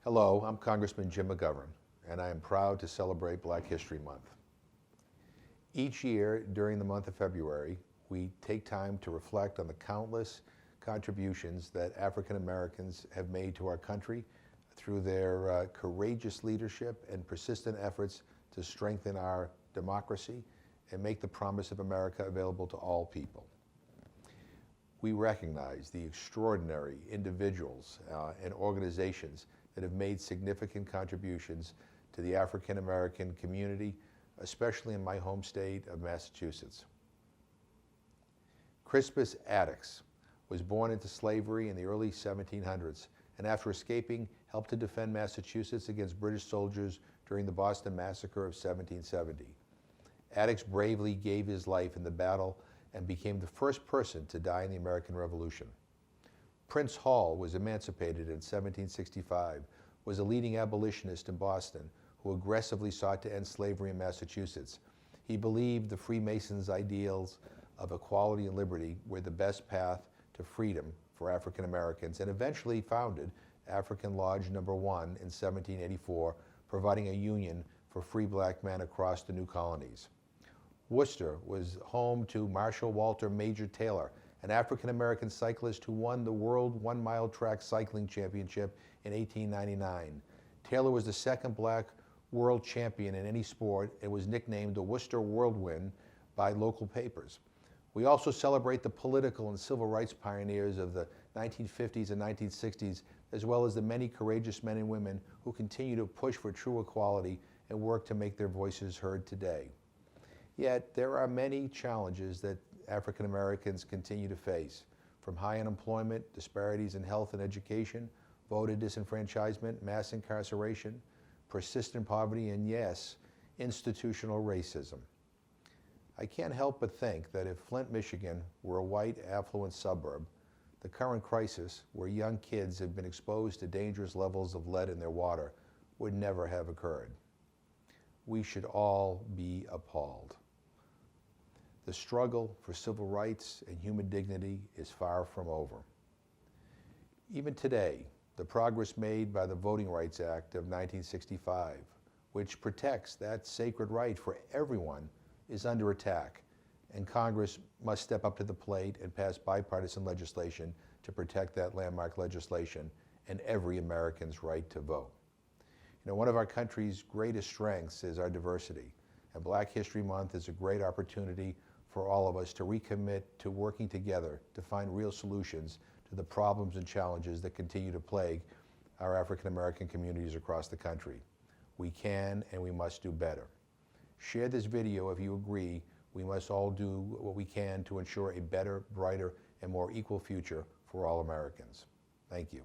Hello, I'm Congressman Jim McGovern, and I am proud to celebrate Black History Month. Each year during the month of February, we take time to reflect on the countless contributions that African Americans have made to our country through their courageous leadership and persistent efforts to strengthen our democracy and make the promise of America available to all people. We recognize the extraordinary individuals and organizations that have made significant contributions to the African American community, especially in my home state of Massachusetts. Crispus Attucks was born into slavery in the early 1700s, and after escaping, helped to defend Massachusetts against British soldiers during the Boston Massacre of 1770. Attucks bravely gave his life in the battle and became the first person to die in the American Revolution. Prince Hall was emancipated in 1765, was a leading abolitionist in Boston who aggressively sought to end slavery in Massachusetts. He believed the Freemasons' ideals of equality and liberty were the best path to freedom for African Americans, and eventually founded African Lodge No. 1 in 1784, providing a union for free black men across the new colonies. Worcester was home to Marshall Walter Major Taylor, an African-American cyclist who won the World One-Mile Track Cycling Championship in 1899. Taylor was the second black world champion in any sport and was nicknamed the Worcester Whirlwind by local papers. We also celebrate the political and civil rights pioneers of the 1950s and 1960s, as well as the many courageous men and women who continue to push for true equality and work to make their voices heard today. Yet there are many challenges that African Americans continue to face, from high unemployment, disparities in health and education, voter disenfranchisement, mass incarceration, persistent poverty, and yes, institutional racism. I can't help but think that if Flint, Michigan were a white, affluent suburb, the current crisis, where young kids have been exposed to dangerous levels of lead in their water, would never have occurred. We should all be appalled. The struggle for civil rights and human dignity is far from over. Even today, the progress made by the Voting Rights Act of 1965, which protects that sacred right for everyone, is under attack, and Congress must step up to the plate and pass bipartisan legislation to protect that landmark legislation and every American's right to vote. You know, one of our country's greatest strengths is our diversity, and Black History Month is a great opportunity for all of us to recommit to working together to find real solutions to the problems and challenges that continue to plague our African American communities across the country. We can and we must do better. Share this video if you agree we must all do what we can to ensure a better, brighter, and more equal future for all Americans. Thank you.